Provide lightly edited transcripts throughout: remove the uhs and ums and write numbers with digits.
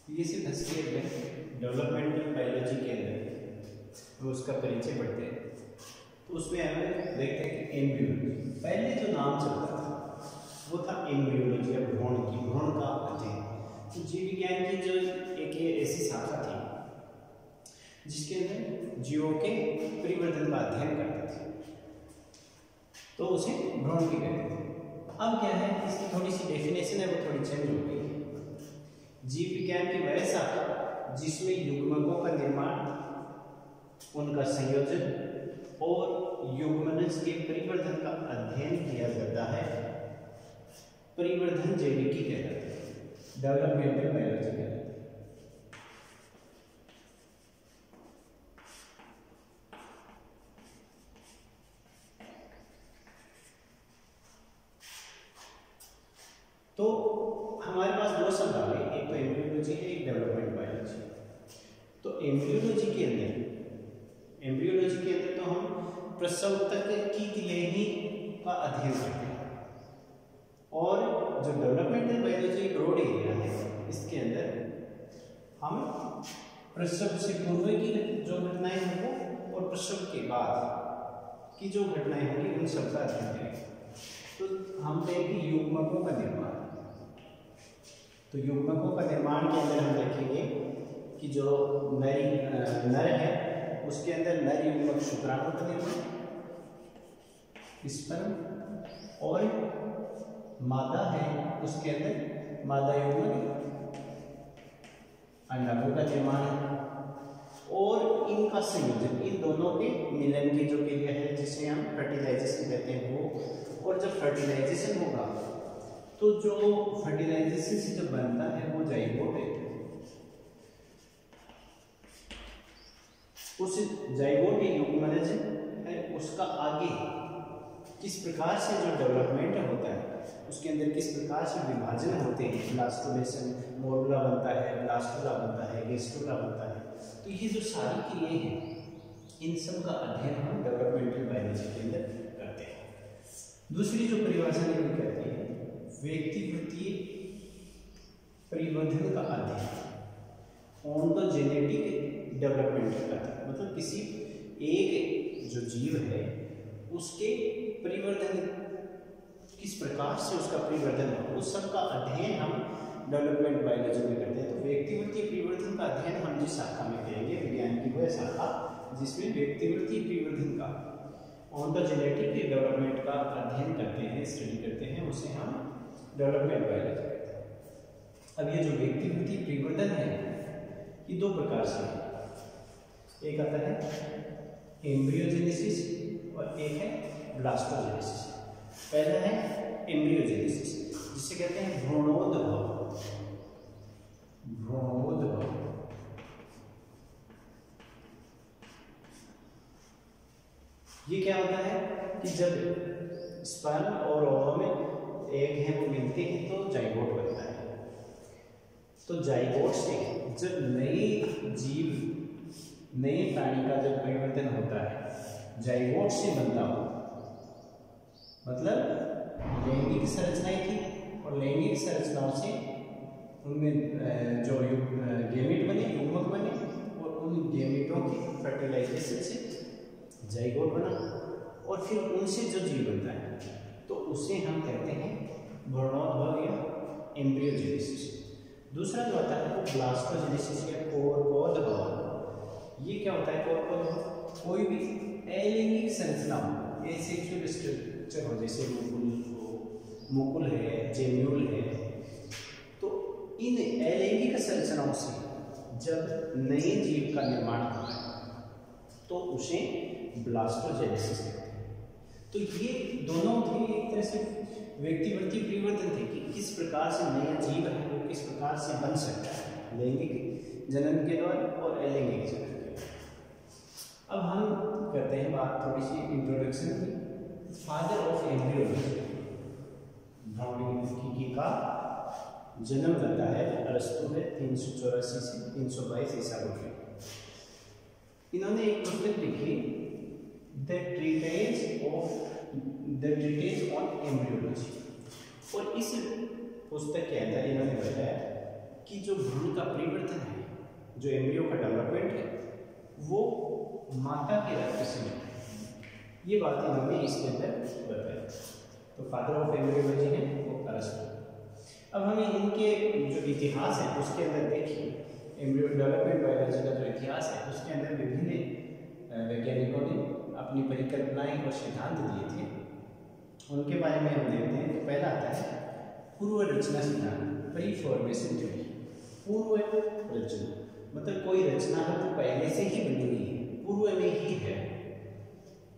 ये से first year में डेवलपमेंटल बायोलॉजी के अंदर हम उसका परिचय पढ़ते हैं, तो उसमें हमें देखते हैं कि एम्ब्रियोलॉजी पहले जो नाम चलता था वो था एम्ब्रियोलॉजी या भ्रूण का अध्ययन। तो जीव विज्ञान की जो एक ऐसी शाखा थी जिसके अंदर जीवों के परिवर्तन का अध्ययन करते थे, तो उसे भ्रूण की कहते थे। अब क्या है, इसकी थोड़ी सी डेफिनेशन है वो थोड़ी चेंज हो गई है। जीव विज्ञान की वह शाखा जिसमें युग्मकों का निर्माण, उनका संयोजन और युग्मनज के परिवर्तन का अध्ययन किया जाता है, परिवर्धन जैविकी कहलाते हैं, डेवलपमेंटल बायोलॉजी कहलाते हैं। तो हमारे पास दो शब्द आ गए, एक तो एम्ब्रियोलॉजी है, एक डेवलपमेंट बायोलॉजी। तो एम्ब्रियोलॉजी के अंदर तो हम प्रसव तक की गिलहरी का अध्ययन करते हैं, और जो डेवलपमेंटल बायोलॉजी ब्रॉड एरिया है, इसके अंदर हम प्रसव से पूर्व की जो घटनाएं होंगी और प्रसव के बाद की जो घटनाएं होंगी उन सब का अध्ययन करेंगे। तो हम देखेंगे युग्मकों का निर्माण। तो युग्मकों का निर्माण के अंदर हम देखेंगे कि जो नर है उसके अंदर नर युग्मक शुक्राणु का निर्माण, स्पर्म, और मादा है उसके अंदर मादा युग्मक अंडाणु का निर्माण है, और इनका संयोजन, इन दोनों के मिलन की जो क्रिया है जिसे हम फर्टिलाइजेशन कहते हैं वो, और जब फर्टिलाइजेशन होगा तो जो फर्टिलाइजेशन से जो बनता है वो जाइगोट है। उस जाइगोट युग्मनज है उसका आगे किस प्रकार से जो डेवलपमेंट होता है, उसके अंदर किस प्रकार से विभाजन होते हैं, ब्लास्टोलेशन, मोरुला बनता है, ब्लास्टुला बनता है, गेस्टुला बनता है। तो ये जो सारी क्रियाएं हैं इन सब का अध्ययन हम डेवलपमेंटल बायोलॉजी के अंदर करते हैं। दूसरी जो परिभाषा निम्न कहती है व्यक्तिवृत्तीय परिवर्धन का अध्ययन, ऑन्टोजेनेटिक डेवलपमेंट का अध्ययन, मतलब किसी एक जो जीव है उसके परिवर्तन, किस प्रकार से उसका परिवर्तन हो, उस सब का अध्ययन हम डेवलपमेंट बायोलॉजी में करते हैं। तो व्यक्तिवृत्तीय परिवर्तन का अध्ययन हम जिस शाखा में करेंगे, विज्ञान की वह शाखा जिसमें व्यक्तिवृत्तीय परिवर्तन का, ऑन्टोजेनेटिक डेवलपमेंट का अध्ययन करते हैं, स्टडी करते हैं, उसे हम डेवलपमेंट बायोलॉजी कहते हैं। अब ये जो व्यक्तिवृत्तीय परिवर्तन है ये दो प्रकार से है, एक आता है एम्ब्रियोजेनेसिस और एक है ब्लास्टोजेनेसिस। पहला है एम्ब्रियोजेनेसिस जिसे कहते हैं भ्रूणोद्भव। ये क्या होता है कि जब स्पर्म और ओवम में एग है वो मिलते हैं तो जाइगोट बनता है। तो जाइगोट से जब नए प्राणी का जब परिवर्तन होता है, जाइगोट से बनता हो, मतलब लैंगिक संरचनाएं थी और लैंगिक संरचनाओं से उनमें जो गेमेट बने, युग्मक बने, और उन गेमेटों की फर्टिलाइजेशन से जाइगोट बना, और फिर उनसे जो जीव बनता है तो उसे हम कहते हैं भ्रूणोद्भव या एम्ब्रियोजेनेसिस। दूसरा जो आता है वो ब्लास्टोजेनेसिस या कोर्पोद्भव। ये क्या होता है कोर्पोद्भव? कोई भी अलैंगिक संरचना हो, एसेक्सुअल स्ट्रक्चर हो, जैसे मुकुल है, जेम्यूल है, तो इन अलैंगिक संरचनाओं से जब नए जीव का निर्माण होता है तो उसे ब्लास्टोजेनेसिस कहते हैं। तो ये दोनों थे एक तरह से व्यक्तिवृत्तीय परिवर्तन थे कि किस प्रकार से नया जीव है वो किस प्रकार से बन सकता है, लैंगिक जनन के द्वारा और अलैंगिक जनन के द्वारा। अब हम करते हैं बात थोड़ी सी इंट्रोडक्शन की। फादर ऑफ एम्ब्रियोलॉजी, भ्रूणिकी का जन्म करता है अरस्तु है 384 से 322 ईसा पूर्व। इन्होंने एक पुस्तक लिखी द ट्रीटेज ऑन एम्ब्रियोलॉजी, और इस पुस्तक के अंदर इन्होंने बताया कि जो भ्रूण का परिवर्तन है, जो एम्ब्रियो का डेवलपमेंट है, वो माता के रक्त से होता है। ये बात इन्होंने इसके अंदर बताई। तो फादर ऑफ एम्ब्रियोलॉजी है वो अरस्तु। अब हमें इनके जो इतिहास है उसके अंदर देखिए, एम्ब्रियो डेवलपमेंट बायोलॉजी का जो इतिहास है उसके अंदर विभिन्न वैज्ञानिकों ने अपनी परिकल्पनाएं और सिद्धांत दिए थे। उनके बारे में हम देखते हैं। तो पहला आता है पूर्व रचना सिद्धांत, प्री फॉर्मेशन थ्योरी। पूर्व रचना मतलब कोई रचना है तो पहले से ही बनी हुई है, पूर्व में ही है।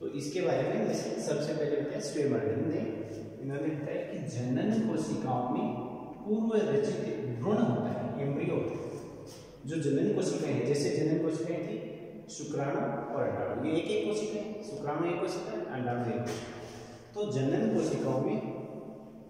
तो इसके बारे में जैसे सबसे पहले बताया स्वेमर्डन ने, इन्होंने बताया कि जनन कोशिकाओं में पूर्व रचित भ्रूण होता है, एम्ब्रियो होता है। जो जनन कोशिकाएं हैं, जैसे जनन कोशिकाएं थी शुक्राणु और अंडाणु, ये एक एक कोशिकाएं, शुक्राणु एक कोशिका, अंडाणु एक कोशिका। तो जनन कोशिकाओं में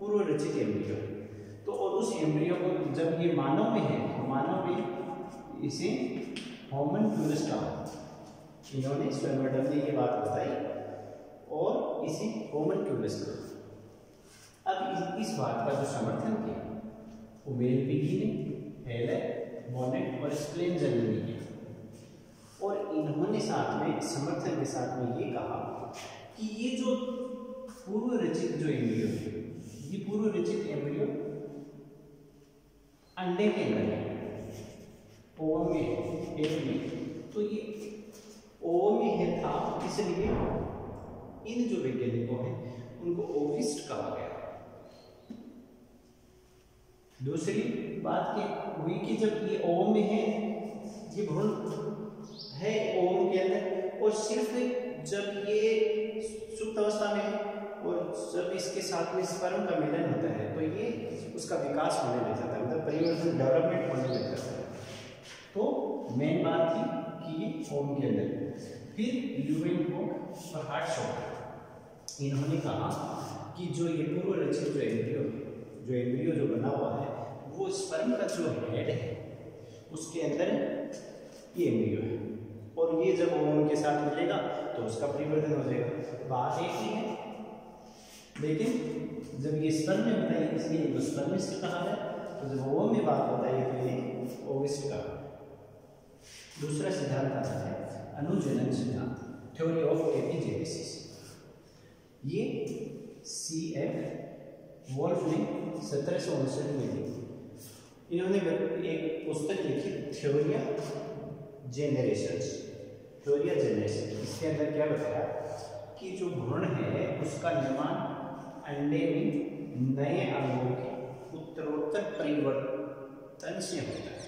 पूर्व रचित एम्ब्रियो, तो और उस एम्ब्रियो को जब ये मानव में है तो मानव में इसे होमनक्यूलस कहा। इन्होंने स्वेमर्डन ने ये बात बताई और इसे होमनक्यूलस कहा। अब इस बात का जो समर्थन किया वो मेल पिगी ने, हेलर, बॉनेट और स्प्लेंजर ने किया। और इन्होंने साथ में समर्थन के साथ में ये कहा कि ये जो पूर्व रचित जो एम्ब्रियो है, ये पूर्व रचित एम्ब्रियो अंडे के अंदर है, ओवम में, एग में। तो ये ओवम में है था, इसलिए इन जो वैज्ञानिकों हैं उनको ओविस्ट कहा गया। दूसरी बात की हुई कि जब ये ओवम में है, ये भ्रूण है ओवम के अंदर, और सिर्फ जब ये सुप्त अवस्था में है और जब इसके साथ में स्पर्म का मिलन होता है तो ये उसका विकास होने लग जाता है, मतलब परिवर्तन, डेवलपमेंट होने लग जाता है। तो मेन बात थी कि ये ओवम के अंदर। फिर ल्यूवेनहोक और हार्टशॉक, इन्होंने कहा कि जो ये पूर्व रचित जो एम्ब्रियो जो बना हुआ है वो स्पर्म का जो हेड है उसके अंदर ये एम्ब्रियो है, और ये जब ओवम के साथ मिलेगा तो उसका परिवर्तन हो जाएगा। बात एक ही है, लेकिन जब ये स्पर्म में बताई इसलिए वो स्पर्मिस्ट कहा है, तो जब ओवम में बात बताई तो ये ओविस्ट कहा। दूसरा सिद्धांत आता है अनुजनन सिद्धांत, थ्योरी ऑफ एपिजेनेसिस। ये C.F. वॉल्फ ने 1759 में दी। इन्होंने एक पुस्तक लिखी थ्योरिया जेनरेशंस। इसके अंदर क्या बताया कि जो भ्रूण है उसका निर्माण अंडे में नए अंगों के उत्तरोत्तर परिवर्तन से होता है।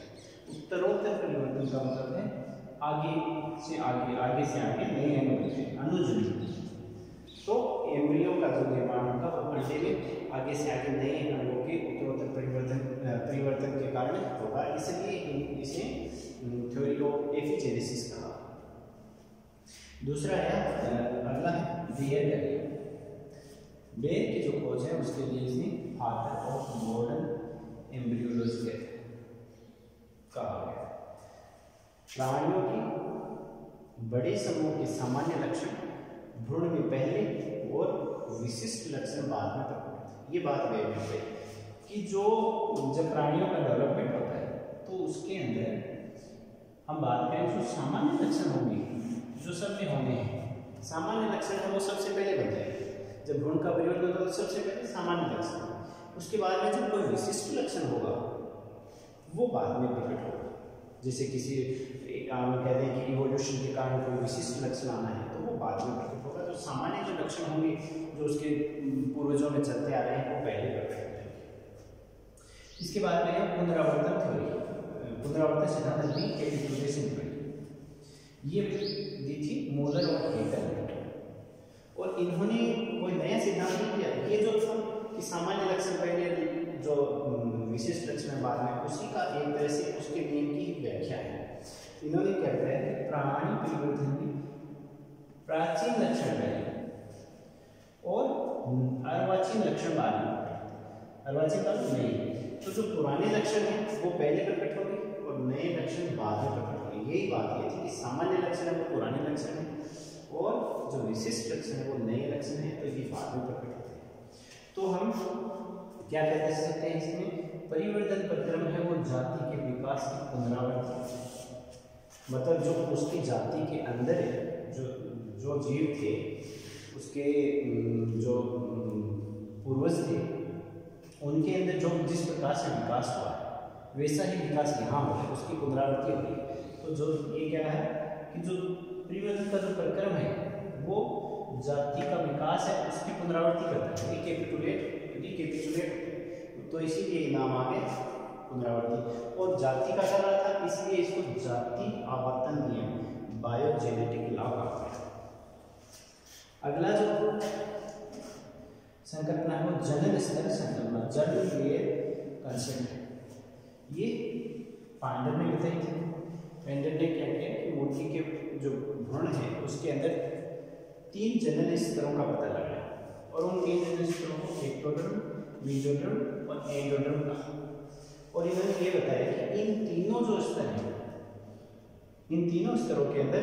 उत्तरोत्तर परिवर्तन का मतलब है आगे से आगे नए अंग बनते हैं, अनुजनन। तो एम्ब्रियो का जो निर्माण होगा वो अंडे में आगे से आगे नए अंगों के उत्तरोत्तर परिवर्तन के कारण होगा, इसलिए इसे थ्योरी ऑफ एपिजेनेसिस कहा। दूसरा है अगला है बेयर की जो खोज है उसके लिए इसे फादर ऑफ मॉडर्न एम्ब्रियोलॉजी कहा गया। प्राणियों के बड़े समूह के सामान्य लक्षण भ्रूण में पहले और विशिष्ट लक्षण बाद में प्रकट होते हैं। ये बात बेयर है कि जब प्राणियों का डेवलपमेंट होता है तो उसके अंदर हम बात करें जो सामान्य लक्षण होंगे जो सब में होने हैं, सामान्य लक्षण है वो सबसे पहले बनते हैं। जब भ्रूण का परिवर्तन होता है तो सबसे पहले सामान्य लक्षण, उसके बाद में जब कोई विशिष्ट लक्षण होगा वो बाद में प्रकट होगा। जैसे किसी कहते हैं कि इवोल्यूशन के कारण कोई विशिष्ट लक्षण आना है तो वो बाद में प्रकट होगा। जो सामान्य जो लक्षण होंगे जो उसके पूर्वजों में चलते आ रहे हैं वो पहले प्रकट होंगे। इसके बाद में पुनरावर्तन थ्योरी, पुनरावर्तन सिद्धांत थ्योरी, ये दी थी मोलर और हेटल, और इन्होंने कोई नया सिद्धांत नहीं दिया। ये जो था कि सामान्य लक्षण पहले जो विशिष्ट लक्षण बाद में, उसी का एक तरह से उसके नियम की व्याख्या है। इन्होंने क्या किया है, प्राणी परिवर्तन में प्राचीन लक्षण पहले और अर्वाचीन लक्षण बाद में। अर्वाचीन बाद नहीं, तो जो पुराने लक्षण है वो पहले प्रकट होंगे और नए लक्षण बाद में प्रकट होंगे। यही बात ये थी कि सामान्य लक्षण है वो पुराने लक्षण है और जो विशिष्ट लक्षण है वो नए लक्षण है, तो ये बाद में प्रकट होते हैं। तो हम क्या कह सकते हैं, इसमें परिवर्तन का क्रम है वो जाति विकास की पुनरावृत्ति, मतलब जो उसकी जाति के अंदर जो जो जीव थे, उसके जो पूर्वज थे, उनके अंदर जो जिस प्रकार से विकास हुआ है वैसा ही विकास यहाँ हो है, उसकी पुनरावृत्ति हो रही है। तो जो ये क्या है कि जो परिवर्तन का जो प्रक्रम है वो जाति का विकास है उसकी पुनरावृत्ति करता है। रिकेपिचुलेट तो इसीलिए नाम आ गया पुनरावृत्ति। और जाति का क्या रहा था, इसलिए इसको जाति आवर्तन नियम, बायोजेनेटिक लॉ कहते हैं। अगला जो संकल्पना है वो जनन स्तर संकल्पना, जर्म क्लियर कंसेंट है। ये पांडर ने बताई थी। पांडर ने क्या किया कि मूर्ति के जो भ्रूण है उसके अंदर 3 जनन स्तरों का पता लगाया और उन 3 जनन स्तरों को एक्टोडर्म, मेसोडर्म और एंडोडर्म कहा। और इन्होंने ये बताया कि इन तीनों जो स्तर हैं, इन तीनों स्तरों के अंदर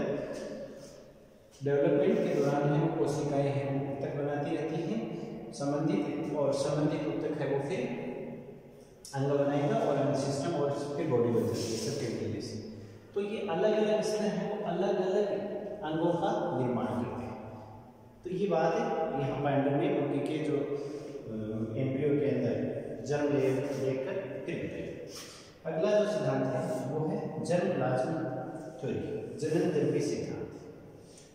डेवलपमेंट के दौरान है कोशिकाएं हैं वो ऊतक बनाती रहती हैं, संबंधित ऊतक है वो फिर अंग बनाएगा और अंग सिस्टम और फिर बॉडी बन जाती है सबके जैसे। तो ये अलग अलग स्तर हैं, वो अलग अलग अंगों का निर्माण करते हैं। तो ये बात है यहाँ पांडर ने मुर्गी के जो एम्ब्रियो के अंदर जर्म लेकर फिर बताया। अगला जो सिद्धांत है वो है जर्म प्लाज्मा थ्योरी, जनन द्रव्य सिद्धांत।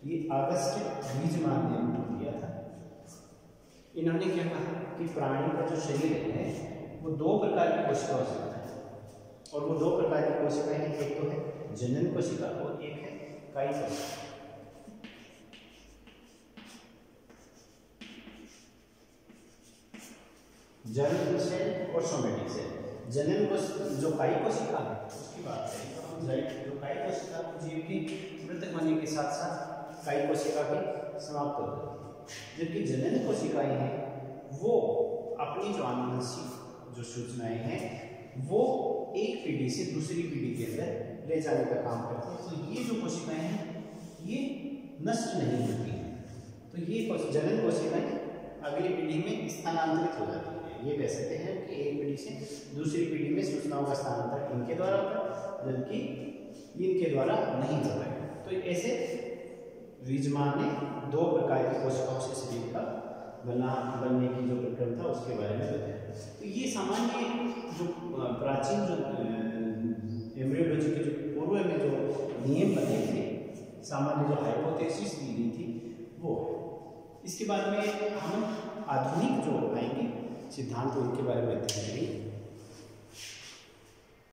ये अगस्ट वीजमान ने दिया था। इन्होंने क्या कहा कि प्राणी का जो शरीर है वो 2 प्रकार की कोशिकाओं से बना है और वो 2 प्रकार की कोशिकाएं हैं, एक तो है जनन कोशिका और एक है कायिक कोशिका। जर्म सेल और सोमेटिक सेल। जनन को जो कायिक कोशिका है उसकी बात करें तो हम जो कायिक कोशिका जीव की मृतक होने के साथ साथ कायिक कोशिका की समाप्त हो जाती है, जबकि जनन कोशिकाएं हैं वो अपनी जो आनुवंशिक जो सूचनाएं हैं वो एक पीढ़ी से दूसरी पीढ़ी के अंदर ले जाने का काम करती है। तो ये जो कोशिकाएं हैं ये नष्ट नहीं होती हैं, तो ये जनन कोशिकाएं अगली पीढ़ी में स्थानांतरित हो जाती है। ये कह सकते हैं कि एक पीढ़ी से दूसरी पीढ़ी में सूचनाओं का स्थानांतरण इनके द्वारा होता है जबकि इनके द्वारा नहीं होता है। तो ऐसे वीजमान ने 2 प्रकार की कोशिकाओं से शरीर का बनने की जो प्रक्रम था उसके बारे में बताया। तो ये सामान्य जो प्राचीन जो एम्ब्रियोलॉजी के जो पूर्व में जो नियम बने थे, सामान्य जो हाइपोथेसिस दी गई थी वो। इसके बाद में हम आधुनिक जो आएंगे सिद्धांत उनके बारे में बताएंगे।